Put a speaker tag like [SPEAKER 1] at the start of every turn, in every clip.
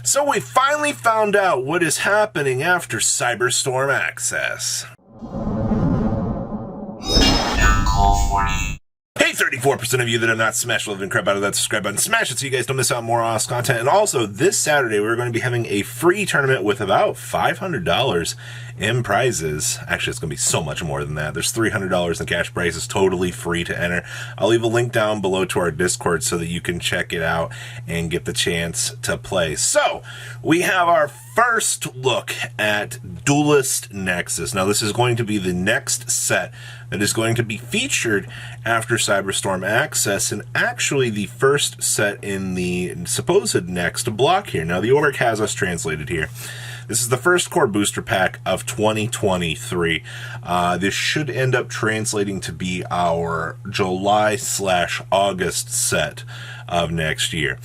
[SPEAKER 1] So we finally found out what is happening after Cyberstorm Access. Hey, 34% of you that have not smashed the living crap out of that subscribe button, smash it so you guys don't miss out on more awesome content. And also, this Saturday, we're going to be having a free tournament with about $500 in prizes. Actually, it's going to be so much more than that. There's $300 in cash prizes, totally free to enter. I'll leave a link down below to our Discord so that you can check it out and get the chance to play. So, we have our first look at Duelist Nexus. Now, this is going to be the next set that is going to be featured after Cyberstorm Access, and actually the first set in the supposed next block here. Now, the org has us translated here. This is the first core booster pack of 2023. This should end up translating to be our July/August set of next year.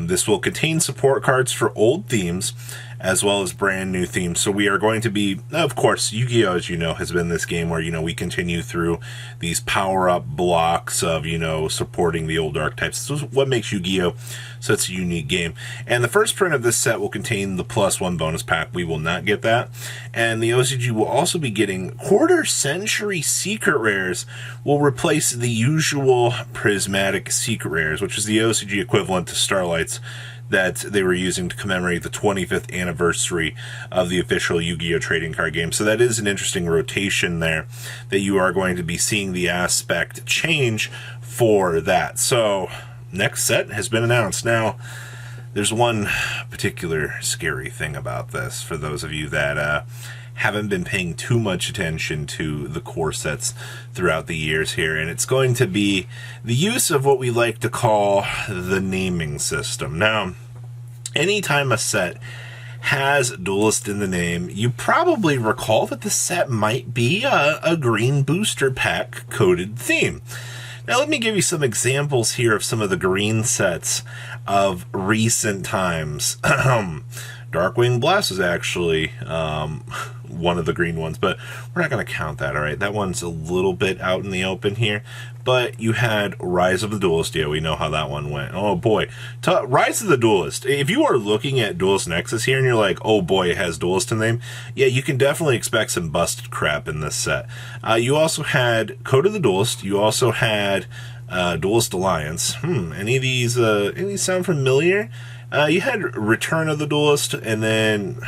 [SPEAKER 1] This will contain support cards for old themes as well as brand new themes. So we are going to be, of course, Yu-Gi-Oh, as you know, has been this game where, we continue through these power-up blocks of, supporting the old archetypes. This is what makes Yu-Gi-Oh such a unique game. And the first print of this set will contain the +1 bonus pack. We will not get that. And the OCG will also be getting quarter-century secret rares will replace the usual prismatic secret rares, which is the OCG equivalent to Starlights that they were using to commemorate the 25th anniversary of the official Yu-Gi-Oh! Trading card game. So that is an interesting rotation there that you are going to be seeing the aspect change for that. So, next set has been announced. Now, there's one particular scary thing about this for those of you that haven't been paying too much attention to the core sets throughout the years here, and it's going to be the use of what we like to call the naming system. Now, anytime a set has Duelist in the name, you probably recall that the set might be a green booster pack coded theme. Now, let me give you some examples here of some of the green sets of recent times. Darkwing Blast is actually one of the green ones, but we're not going to count that, all right? That one's a little bit out in the open here. But you had Rise of the Duelist. Yeah, we know how that one went. Oh, boy. Rise of the Duelist. If you are looking at Duelist Nexus here and you're like, oh, boy, it has Duelist in the name, yeah, you can definitely expect some busted crap in this set. You also had Code of the Duelist. You also had Duelist Alliance. Any of these sound familiar? You had Return of the Duelist, and then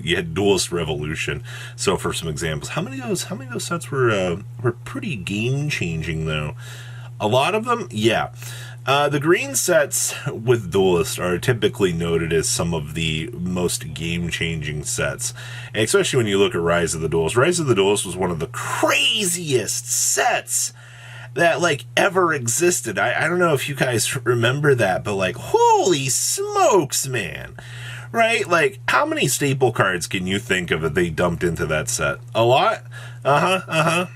[SPEAKER 1] you had Duelist Revolution. So, for some examples, how many of those sets were pretty game changing though? A lot of them, yeah. The green sets with Duelist are typically noted as some of the most game changing sets, and especially when you look at Rise of the Duelist. Rise of the Duelist was one of the craziest sets that ever existed. I don't know if you guys remember that, but holy smokes, man. Right? How many staple cards can you think of that they dumped into that set? A lot? But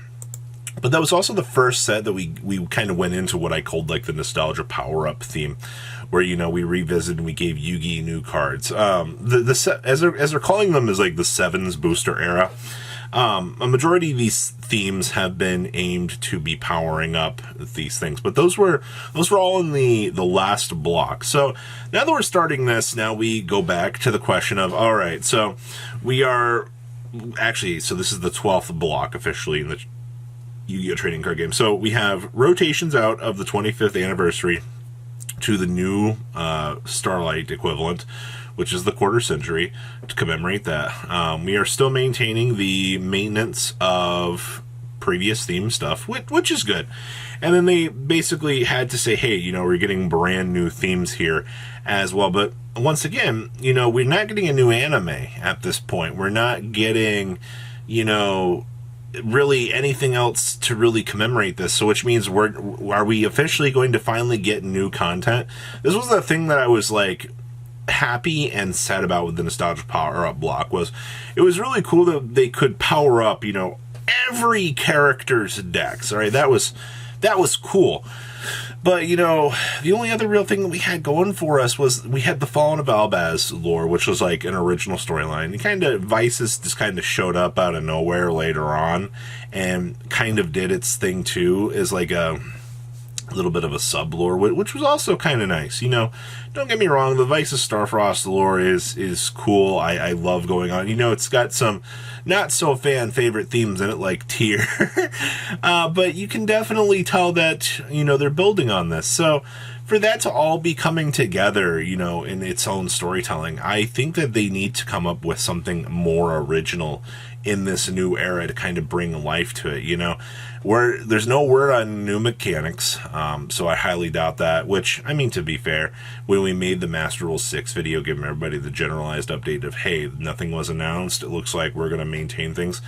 [SPEAKER 1] that was also the first set that we kind of went into what I called the nostalgia power-up theme, where we revisited and we gave Yugi new cards. The set, as they're calling them, is the Sevens booster era. A majority of these themes have been aimed to be powering up these things, but those were all in the last block. So now that we're starting this, now we go back to the question of, all right, so we are actually, so this is the 12th block officially in the Yu-Gi-Oh! Trading card game. So we have rotations out of the 25th anniversary to the new Starlight equivalent, which is the quarter century, to commemorate that. We are still maintaining the maintenance of previous theme stuff, which is good. And then they basically had to say, hey, we're getting brand new themes here as well. But once again, we're not getting a new anime at this point. We're not getting, really anything else to really commemorate this. So which means are we officially going to finally get new content? This was the thing that I was happy and sad about with the nostalgia power up block. It was really cool that they could power up every character's decks. All right, that was cool. But, the only other real thing that we had going for us was we had the Fallen of Albaz lore, which was an original storyline. And kind of Vices just kind of showed up out of nowhere later on and kind of did its thing too, as A little bit of a sub-lore, which was also kind of nice. You know, don't get me wrong, the Vices Starfrost lore is cool. I love going on. You know, it's got some not so fan favorite themes in it, like Tyr. But you can definitely tell that, you know, they're building on this. So for that to all be coming together, you know, in its own storytelling, I think that they need to come up with something more original in this new era to kind of bring life to it, you know, where there's no word on new mechanics. So I highly doubt that, which, I mean, to be fair, when we made the Master Rule 6 video, giving everybody the generalized update of, hey, nothing was announced, it looks like we're going to maintain things.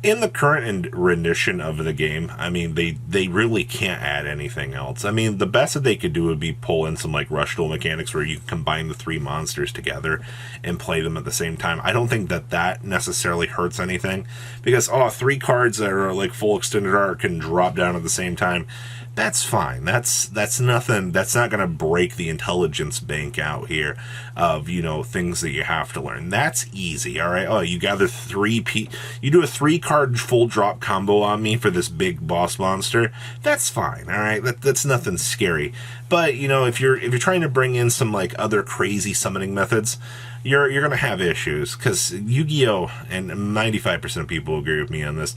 [SPEAKER 1] In the current rendition of the game, I mean, they really can't add anything else. I mean, the best that they could do would be pull in some, like, rush duel mechanics where you combine the 3 monsters together and play them at the same time. I don't think that necessarily hurts anything, because, 3 cards that are, like, full extended art can drop down at the same time. That's fine. That's nothing. That's not going to break the intelligence bank out here of, you know, things that you have to learn. That's easy, all right? You gather you do a 3-card full drop combo on me for this big boss monster. That's fine, all right? That's nothing scary. But, you know, if you're trying to bring in some, like, other crazy summoning methods, you're going to have issues, because Yu-Gi-Oh! And 95% of people agree with me on this.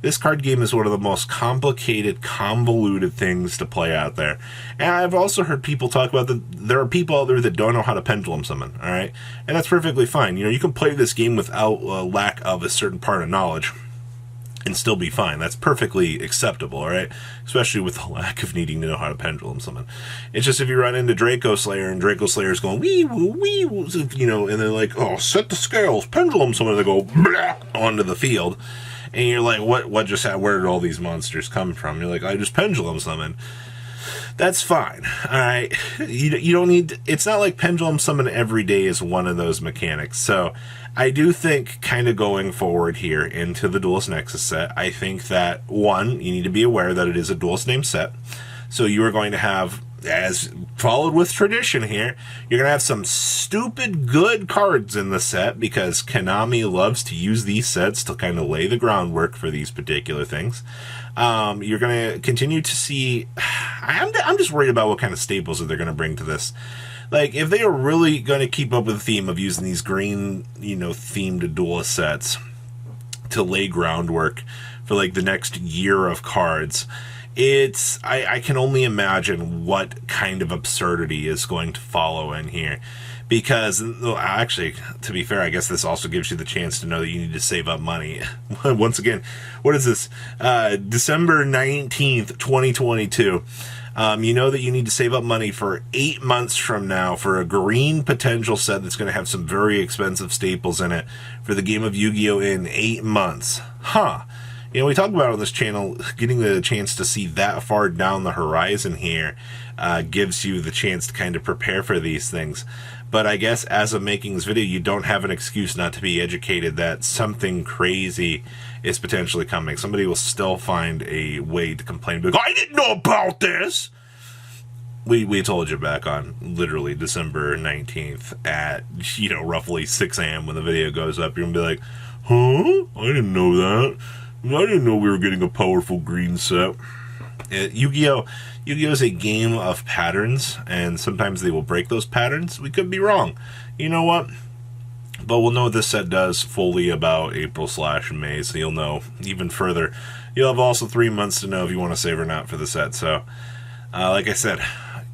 [SPEAKER 1] This card game is one of the most complicated, convoluted things to play out there. And I've also heard people talk about that there are people out there that don't know how to pendulum summon, all right? And that's perfectly fine. You know, you can play this game without lack of a certain part of knowledge and still be fine. That's perfectly acceptable, all right? Especially with the lack of needing to know how to pendulum summon. It's just if you run into Draco Slayer and Draco Slayer's going, wee woo, you know, and they're like, set the scales, pendulum summon, and they go, blah, onto the field. And you're like, what just happened? Where did all these monsters come from? You're like, I just pendulum summon. That's fine, all right? You don't need... It's not like pendulum summon every day is one of those mechanics. So I do think, kind of going forward here into the Duelist Nexus set, I think that, one, you need to be aware that it is a Duelist name set. So you are going to have, as followed with tradition here, you're going to have some stupid good cards in the set, because Konami loves to use these sets to kind of lay the groundwork for these particular things. You're going to continue to see... I'm just worried about what kind of staples that they're going to bring to this. Like, if they are really going to keep up with the theme of using these green, you know, themed duelist sets to lay groundwork for, like, the next year of cards... I can only imagine what kind of absurdity is going to follow in here. Because, well, actually, to be fair, I guess this also gives you the chance to know that you need to save up money. Once again, what is this? December 19th, 2022. You know that you need to save up money for 8 months from now for a green potential set that's going to have some very expensive staples in it for the game of Yu-Gi-Oh! In 8 months. Huh. You know, we talk about on this channel, getting the chance to see that far down the horizon here gives you the chance to kind of prepare for these things. But I guess as of making this video, you don't have an excuse not to be educated that something crazy is potentially coming. Somebody will still find a way to complain, like, I didn't know about this! We told you back on literally December 19th at, you know, roughly 6 a.m. when the video goes up. You're going to be like, huh? I didn't know that. I didn't know we were getting a powerful green set. Yu-Gi-Oh! Yu-Gi-Oh! Is a game of patterns, and sometimes they will break those patterns. We could be wrong. You know what? But we'll know what this set does fully about April/May, so you'll know even further. You'll have also 3 months to know if you want to save or not for the set. So, like I said,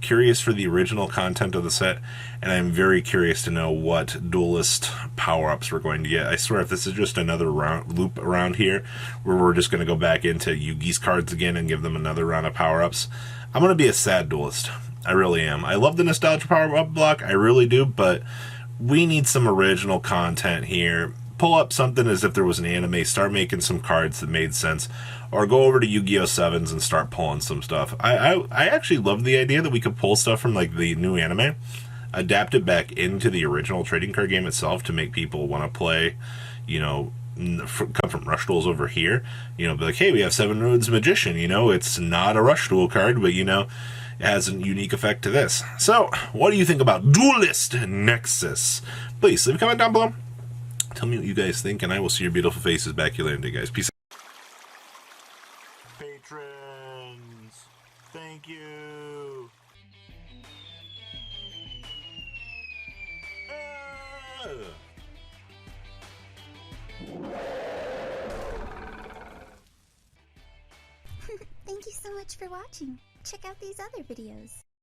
[SPEAKER 1] curious for the original content of the set, and I'm very curious to know what duelist power-ups we're going to get. I swear, if this is just another loop around here, where we're just going to go back into Yugi's cards again and give them another round of power-ups, I'm going to be a sad duelist. I really am. I love the nostalgia power-up block, I really do, but we need some original content here. Pull up something as if there was an anime, start making some cards that made sense, or go over to Yu-Gi-Oh! 7s and start pulling some stuff. I actually love the idea that we could pull stuff from, like, the new anime, adapt it back into the original trading card game itself to make people want to play, you know, come from Rush Duels over here, you know, be like, hey, we have Seven Roads Magician, you know, it's not a Rush Duel card, but, you know, it has a unique effect to this. So, what do you think about Duelist Nexus? Please, leave a comment down below. Tell me what you guys think, and I will see your beautiful faces back here later, guys. Peace out. Patrons, thank you.
[SPEAKER 2] Thank you so much for watching. Check out these other videos.